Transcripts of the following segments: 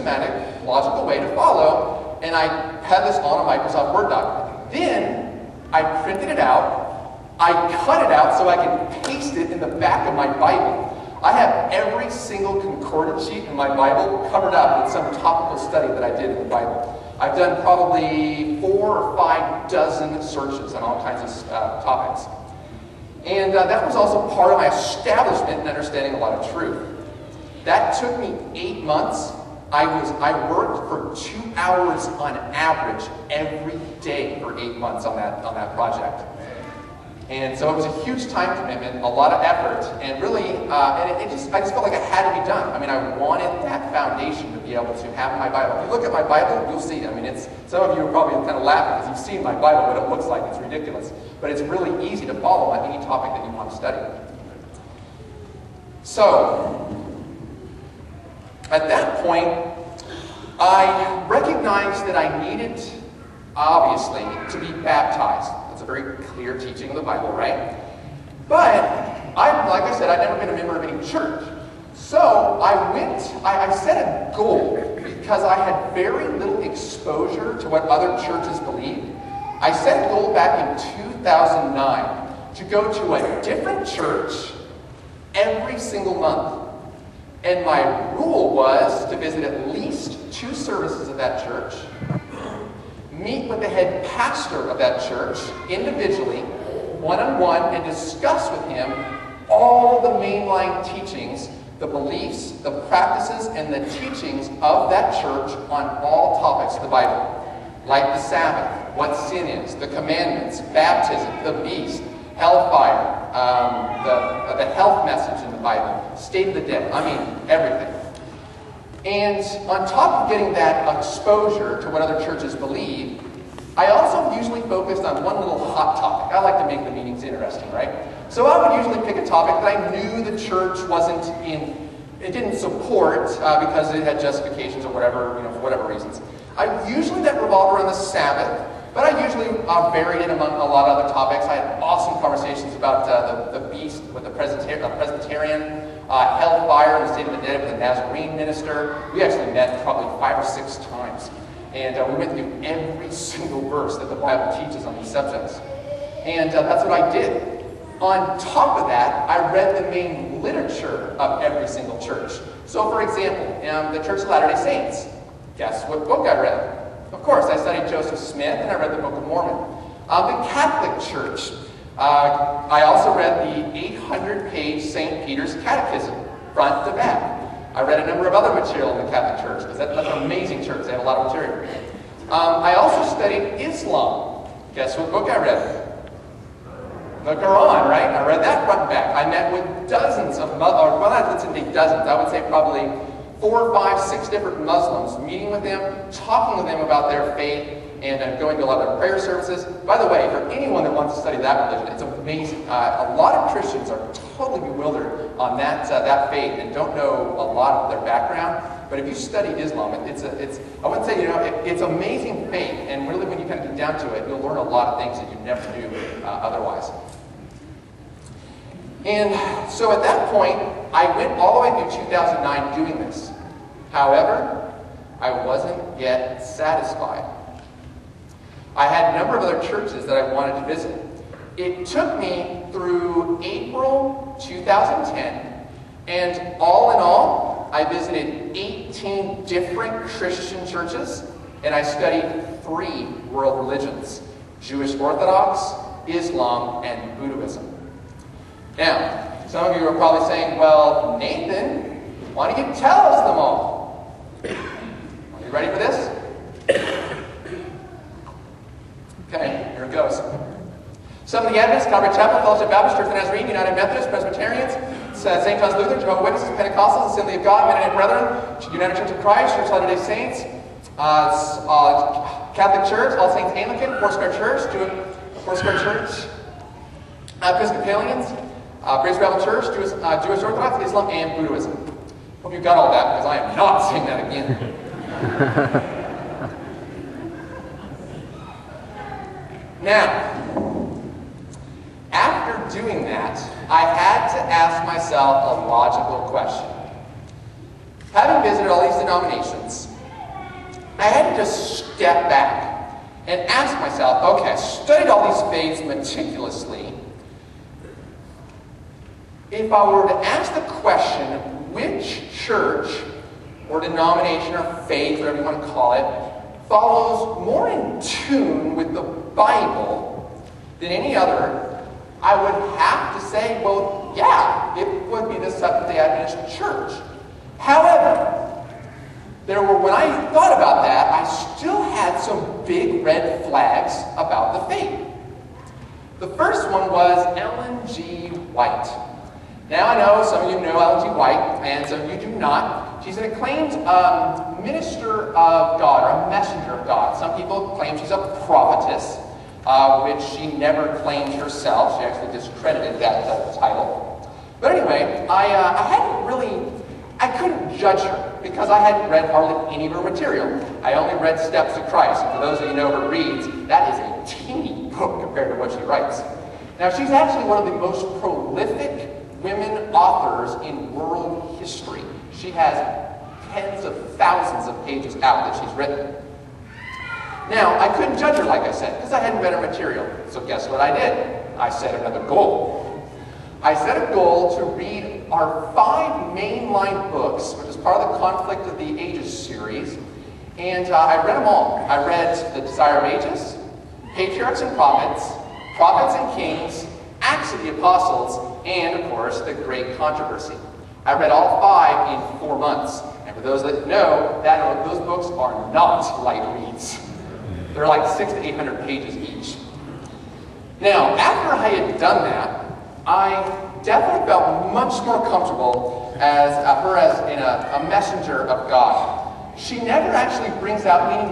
systematic, logical way to follow, and I had this on a Microsoft Word document. Then I printed it out, I cut it out so I could paste it in the back of my Bible. I have every single concordance sheet in my Bible covered up with some topical study that I did in the Bible. I've done probably 4 or 5 dozen searches on all kinds of topics. And that was also part of my establishment in understanding a lot of truth. That took me 8 months. I worked for 2 hours on average every day for 8 months on that project. And so it was a huge time commitment, a lot of effort, and really, I just felt like it had to be done. I mean, I wanted that foundation to be able to have in my Bible. If you look at my Bible, you'll see. I mean, some of you are probably kind of laughing because you've seen my Bible, what it looks like. It's ridiculous. But it's really easy to follow on any topic that you want to study. So, at that point, I recognized that I needed, obviously, to be baptized. That's a very clear teaching of the Bible, right? But, like I said, I'd never been a member of any church. So, I set a goal because I had very little exposure to what other churches believed. I set a goal back in 2009 to go to a different church every single month. And my rule was to visit at least 2 services of that church, meet with the head pastor of that church individually, one-on-one, and discuss with him all the mainline teachings, the beliefs, the practices, and the teachings of that church on all topics of the Bible, like the Sabbath, what sin is, the commandments, baptism, the beast, hellfire, the health message in the Bible, state of the dead, I mean, everything. And on top of getting that exposure to what other churches believe, I also usually focused on one little hot topic. I like to make the meetings interesting, right? So I would usually pick a topic that I knew the church it didn't support because it had justifications or whatever, for whatever reasons. Usually that revolved around the Sabbath, but I usually varied it among a lot of other topics. I had awesome conversations about the beast with the Presbyterian, hellfire, and the state of the dead with the Nazarene minister. We actually met probably 5 or 6 times. And we went through every single verse that the Bible teaches on these subjects. And that's what I did. On top of that, I read the main literature of every single church. So for example, the Church of Latter-day Saints, guess what book I read? Of course, I studied Joseph Smith and I read the Book of Mormon. The Catholic Church, I also read the 800-page St. Peter's Catechism, front to back. I read a number of other material in the Catholic Church, because that's an amazing church. They have a lot of material. I also studied Islam. Guess what book I read? The Quran, right? I read that front and back. I met with dozens of, let's say dozens, I would say probably 4, 5, 6 different Muslims, meeting with them, talking with them about their faith, and going to a lot of their prayer services. By the way, for anyone that wants to study that religion, it's amazing. A lot of Christians are totally bewildered on that faith and don't know a lot of their background. But if you study Islam, I wouldn't say, it's amazing faith, and really when you kind of get down to it, you'll learn a lot of things that you never knew otherwise. And so at that point, I went all the way through 2009 doing this. However, I wasn't yet satisfied. I had a number of other churches that I wanted to visit. It took me through April 2010, and all in all, I visited 18 different Christian churches, and I studied 3 world religions: Jewish Orthodox, Islam, and Buddhism. Now, some of you are probably saying, well, Nathan, why don't you tell us them all? Are you ready for this? Okay, here it goes. Seventh-day Adventists, Calvary Chapel, Fellowship Baptist, Church of the Nazarene, United Methodists, Presbyterians, St. John's Lutheran, Jehovah's Witnesses, Pentecostals, Assembly of God, Mennonite Brethren, United Church of Christ, Church of Latter-day Saints, Catholic Church, All Saints Anglican, Foursquare Church, Episcopalians, Grace Bible Church, Jewish Orthodox, Islam, and Buddhism. Hope you got all that, because I am not saying that again. Now, after doing that, I had to ask myself a logical question. Having visited all these denominations, I had to just step back and ask myself, okay, I studied all these faiths meticulously. If I were to ask the question, which church or denomination or faith, whatever you want to call it, follows more in tune with the Bible than any other, I would have to say, well, yeah, it would be the Seventh-day Adventist Church. However, when I thought about that, I still had some big red flags about the faith. The first one was Ellen G. White. Now I know some of you know Ellen G. White, and some of you do not. She's an acclaimed minister of God, or a messenger of God. Some people claim she's a prophetess, which she never claimed herself. She actually discredited that title. But anyway, I couldn't judge her because I hadn't read hardly any of her material. I only read Steps to Christ. And for those of you who know her reads, that is a teeny book compared to what she writes. Now, she's actually one of the most prolific women authors in world history. She has tens of thousands of pages out that she's written. Now, I couldn't judge her, like I said, because I hadn't read her material. So guess what I did? I set another goal. I set a goal to read our 5 mainline books, which is part of the Conflict of the Ages series, and I read them all. I read The Desire of Ages, Patriarchs and Prophets, Prophets and Kings, Acts of the Apostles, and, of course, The Great Controversy. I read all 5 in 4 months. And for those that know, those books are not light reads. They're like 600 to 800 pages each. Now, after I had done that, I definitely felt much more comfortable as a messenger of God. She never actually brings out any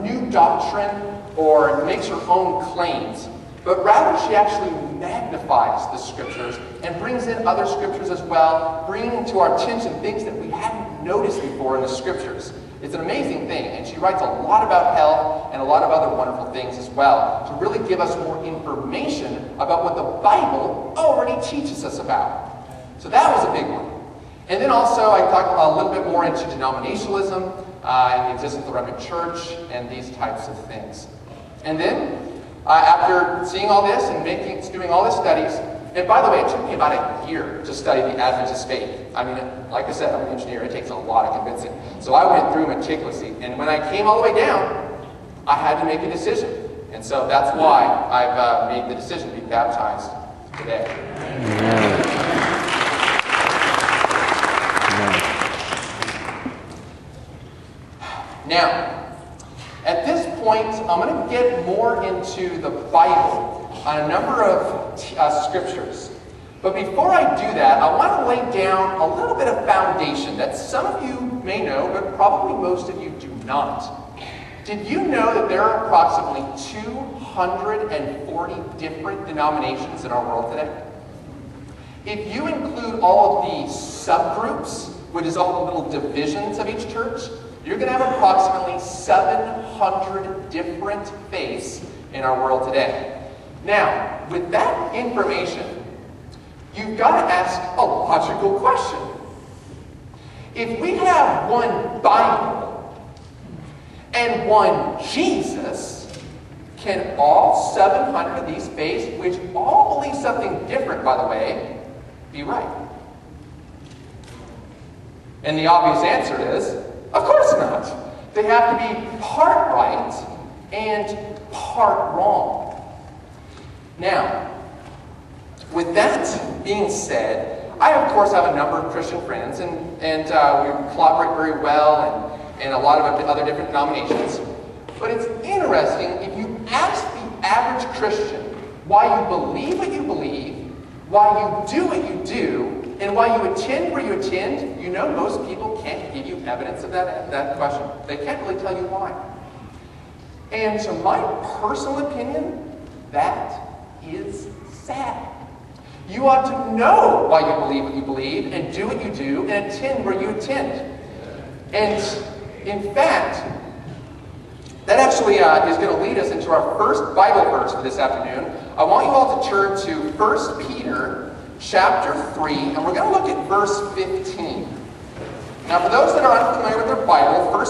new doctrine or makes her own claims, but rather she actually magnifies the scriptures and brings in other scriptures as well, bringing to our attention things that we hadn't noticed before in the scriptures. It's an amazing thing, and she writes a lot about hell and a lot of other wonderful things as well to really give us more information about what the Bible already teaches us about. So that was a big one. And then also I talked a little bit more into denominationalism and the existence of the Remnant Church and these types of things. And then after seeing all this and doing all these studies, and by the way, it took me about a year to study the Adventist faith. I mean, like I said, I'm an engineer. It takes a lot of convincing. So I went through meticulously. And when I came all the way down, I had to make a decision. And so that's why I've made the decision to be baptized today. Amen. Now, at this point, I'm going to get more into the Bible on a number of scriptures. But before I do that, I want to lay down a little bit of foundation that some of you may know, but probably most of you do not. Did you know that there are approximately 240 different denominations in our world today? If you include all of the subgroups, which is all the little divisions of each church, you're going to have approximately 700 different faiths in our world today. Now, with that information, you've got to ask a logical question. If we have one Bible and one Jesus, can all 700 of these faiths, which all believe something different, by the way, be right? And the obvious answer is, of course not. They have to be part right and part wrong. Now, with that being said, I of course have a number of Christian friends, and we collaborate very well, and a lot of other different denominations. But it's interesting, if you ask the average Christian why you believe what you believe, why you do what you do, and why you attend where you attend, you know most people can't give you evidence of that question. They can't really tell you why. And so my personal opinion, that is sad. You ought to know why you believe what you believe, and do what you do, and attend where you attend. And in fact, that actually is going to lead us into our first Bible verse for this afternoon. I want you all to turn to 1 Peter chapter 3, and we're going to look at verse 15. Now, for those that are unfamiliar with their Bible, 1